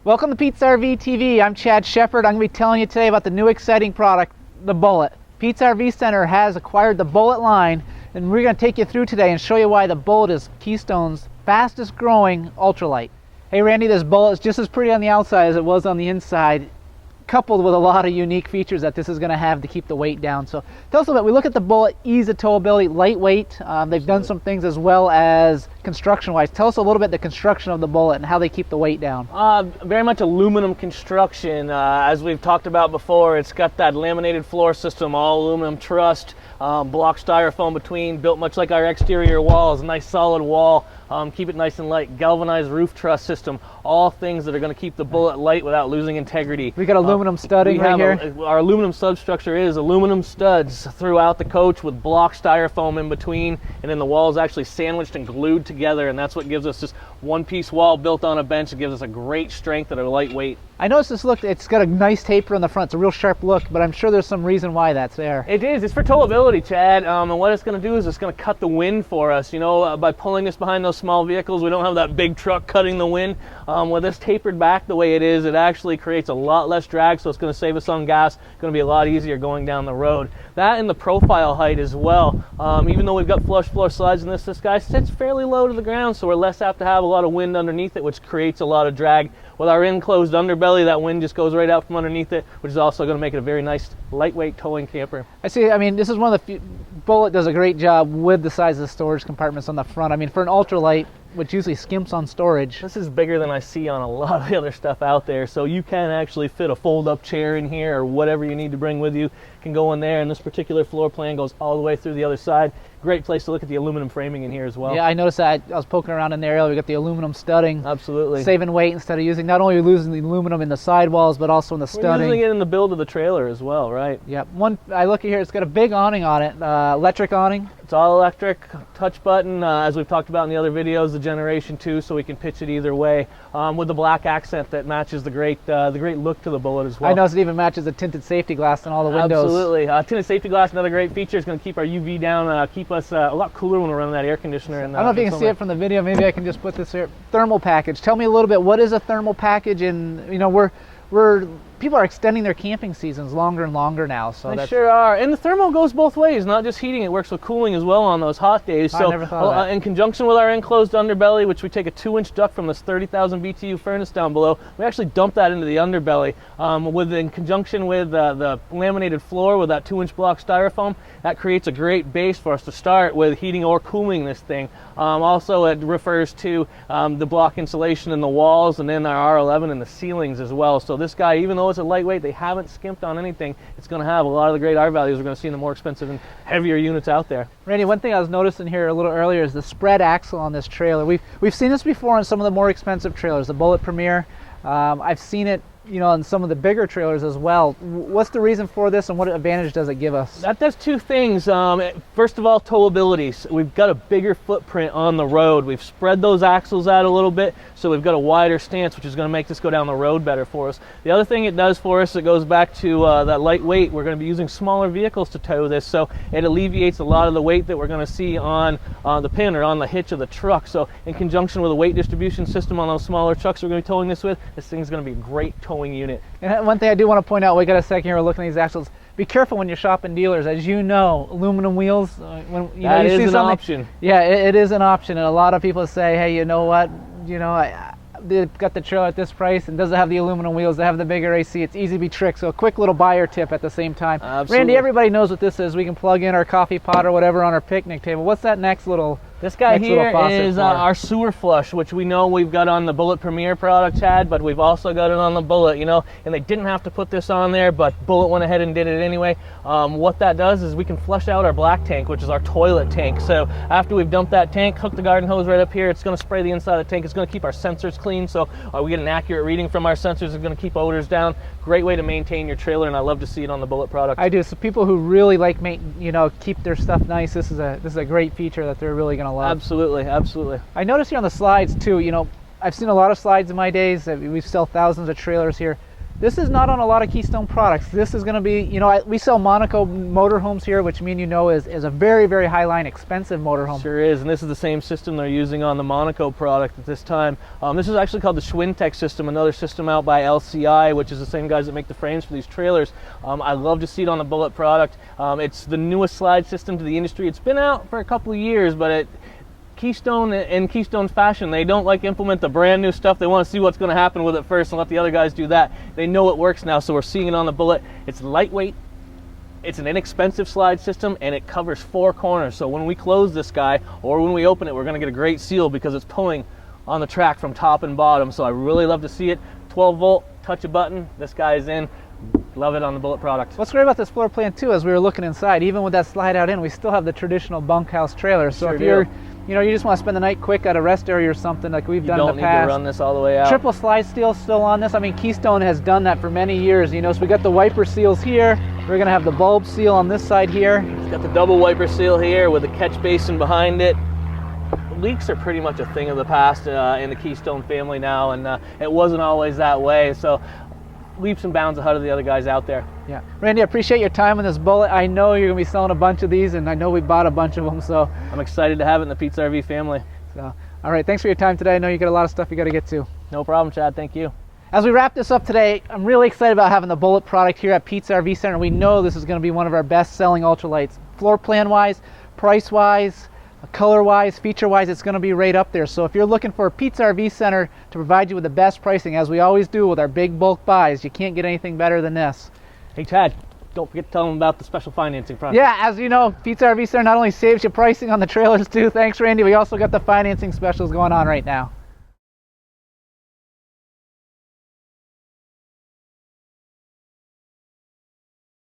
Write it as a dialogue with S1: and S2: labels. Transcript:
S1: Welcome to Pete's RV TV. I'm Chad Shepard. I'm going to be telling you today about the new exciting product, the Bullet. Pete's RV Center has acquired the Bullet line, and we're going to take you through today and show you why the Bullet is Keystone's fastest growing ultralight. Hey Randy, this Bullet is just as pretty on the outside as it was on the inside, coupled with a lot of unique features that this is going to have to keep the weight down. So tell us a little bit. We look at the Bullet, ease of towability, lightweight. They've done some things as well as construction wise. Tell us a little bit the construction of the Bullet and how they keep the weight down.
S2: Very much aluminum construction. As we've talked about before, it's got that laminated floor system, all aluminum trussed, block styrofoam between, built much like our exterior walls, a nice solid wall. Keep it nice and light. Galvanized roof truss system, all things that are going to keep the Bullet light without losing integrity.
S1: We got aluminum studding right here.
S2: Our aluminum substructure is aluminum studs throughout the coach with block styrofoam in between, and then the wall is actually sandwiched and glued together, and that's what gives us this one-piece wall built on a bench. It gives us a great strength and a lightweight.
S1: I noticed this look, it's got a nice taper in the front. It's a real sharp look, but I'm sure there's some reason why that's there.
S2: It is. It's for towability, Chad. And what it's going to do is it's going to cut the wind for us. You know, by pulling this behind those small vehicles, we don't have that big truck cutting the wind. With this tapered back the way it is, it actually creates a lot less drag, so it's going to save us on gas. It's going to be a lot easier going down the road. That and the profile height as well. Even though we've got flush floor slides in this guy sits fairly low to the ground, so we're less apt to have a lot of wind underneath it, which creates a lot of drag. With our enclosed underbelly, that wind just goes right out from underneath it, which is also going to make it a very nice lightweight towing camper.
S1: I see. I mean, this is one of the few. Bullet does a great job with the size of the storage compartments on the front. I mean, for an ultralight, which usually skimps on storage,
S2: this is bigger than I see on a lot of the other stuff out there. So you can actually fit a fold-up chair in here, or whatever you need to bring with you can go in there. And this particular floor plan goes all the way through the other side. Great place to look at the aluminum framing in here as well.
S1: Yeah, I noticed that. I was poking around in there earlier. We got the aluminum studding.
S2: Absolutely.
S1: Saving weight instead of using, not only losing the aluminum in the sidewalls, but also in the studding.
S2: We're using it in the build of the trailer as well, right?
S1: Yeah. One, I look at here, it's got a big awning on it, electric awning.
S2: It's all electric, touch button, as we've talked about in the other videos, the Generation 2, so we can pitch it either way, with the black accent that matches the great look to the Bullet as well.
S1: I noticed it even matches the tinted safety glass on all the windows.
S2: Absolutely. Tinted safety glass, another great feature. It's going to keep our UV down, keep us a lot cooler when we're running that air conditioner.
S1: I don't know if you can see it from the video. Maybe I can just put this here. Thermal package. Tell me a little bit, what is a thermal package? And you know, people are extending their camping seasons longer and longer now. So
S2: they sure are. And the thermal goes both ways, not just heating. It works with cooling as well on those hot days.
S1: I never thought of that.
S2: In conjunction with our enclosed underbelly, which we take a 2-inch duct from this 30,000 BTU furnace down below, we actually dump that into the underbelly. In conjunction with the laminated floor with that 2-inch block styrofoam, that creates a great base for us to start with heating or cooling this thing. Also, it refers to the block insulation in the walls, and then our R11 in the ceilings as well. So this guy, even though it's a lightweight, they haven't skimped on anything. It's going to have a lot of the great R values we're going to see in the more expensive and heavier units out there.
S1: Randy, one thing I was noticing here a little earlier is the spread axle on this trailer. We've seen this before on some of the more expensive trailers, the Bullet Premier. I've seen it, you know, on some of the bigger trailers as well. What's the reason for this, and what advantage does it give us?
S2: That does two things. First of all, towability. So we've got a bigger footprint on the road. We've spread those axles out a little bit, so we've got a wider stance, which is going to make this go down the road better for us. The other thing it does for us, it goes back to that lightweight. We're going to be using smaller vehicles to tow this, so it alleviates a lot of the weight that we're going to see on the pin or on the hitch of the truck. So in conjunction with a weight distribution system on those smaller trucks we're going to be towing this with, this thing's going to be a great towing unit.
S1: And one thing I do want to point out, we got a second here, we're looking at these axles. Be careful when you're shopping dealers. As you know, aluminum wheels, when you see something,
S2: option.
S1: Yeah, it is an option, and a lot of people say, hey, you know what, you know, they've got the trailer at this price and doesn't have the aluminum wheels, they have the bigger AC. It's easy to be tricked. So a quick little buyer tip at the same time.
S2: Absolutely.
S1: Randy, everybody knows what this is. We can plug in our coffee pot or whatever on our picnic table. What's that next little?
S2: This guy here is our sewer flush, which we know we've got on the Bullet Premier product, Chad, but we've also got it on the Bullet, you know, and they didn't have to put this on there, but Bullet went ahead and did it anyway. What that does is we can flush out our black tank, which is our toilet tank. So after we've dumped that tank, hook the garden hose right up here, it's going to spray the inside of the tank. It's going to keep our sensors clean, so we get an accurate reading from our sensors. It's going to keep odors down. Great way to maintain your trailer, and I love to see it on the Bullet product.
S1: I do. So people who really like, you know, keep their stuff nice, this is a great feature that they're really going to love.
S2: Absolutely, absolutely.
S1: I noticed here on the slides too, you know, I've seen a lot of slides in my days. We sell thousands of trailers here. This is not on a lot of Keystone products. This is going to be, you know, we sell Monaco motorhomes here, which mean you know is a very, very high line, expensive motorhome.
S2: Sure is, and this is the same system they're using on the Monaco product at this time. This is actually called the Schwintek system, another system out by LCI, which is the same guys that make the frames for these trailers. I love to see it on the Bullitt product. It's the newest slide system to the industry. It's been out for a couple of years, but Keystone, in Keystone fashion, they don't like implement the brand new stuff. They want to see what's going to happen with it first and let the other guys do that. They know it works now, so we're seeing it on the Bullitt. It's lightweight, it's an inexpensive slide system, and it covers 4 corners. So when we close this guy or when we open it, we're going to get a great seal because it's pulling on the track from top and bottom. So I really love to see it. 12 volt, touch a button, this guy is in. Love it on the Bullitt product.
S1: What's great about this floor plan too, as we were looking inside, even with that slide out in, we still have the traditional bunkhouse trailer. So if you're, you know, you just want to spend the night quick at a rest area or something like we've done in the past.
S2: You don't need to run this all the way out.
S1: Triple slide steel still on this. I mean, Keystone has done that for many years. You know, so we got the wiper seals here. We're gonna have the bulb seal on this side here.
S2: It's got the double wiper seal here with a catch basin behind it. Leaks are pretty much a thing of the past in the Keystone family now, and it wasn't always that way. So leaps and bounds ahead of the other guys out there.
S1: Yeah, Randy, I appreciate your time on this Bullitt. I know you're gonna be selling a bunch of these, and I know we bought a bunch of them, so
S2: I'm excited to have it in the Pete's RV family.
S1: So, all right, thanks for your time today. I know you got a lot of stuff you got to get to.
S2: No problem, Chad. Thank you.
S1: As we wrap this up today, I'm really excited about having the Bullitt product here at Pete's RV Center. We know this is going to be one of our best-selling ultralights, floor plan-wise, price-wise, color-wise, feature-wise. It's going to be right up there. So if you're looking for a Pete's RV Center to provide you with the best pricing, as we always do with our big bulk buys, you can't get anything better than this.
S2: Hey, Chad, don't forget to tell them about the special financing process.
S1: Yeah, as you know, Pete's RV Center not only saves you pricing on the trailers too. Thanks, Randy. We also got the financing specials going on right now.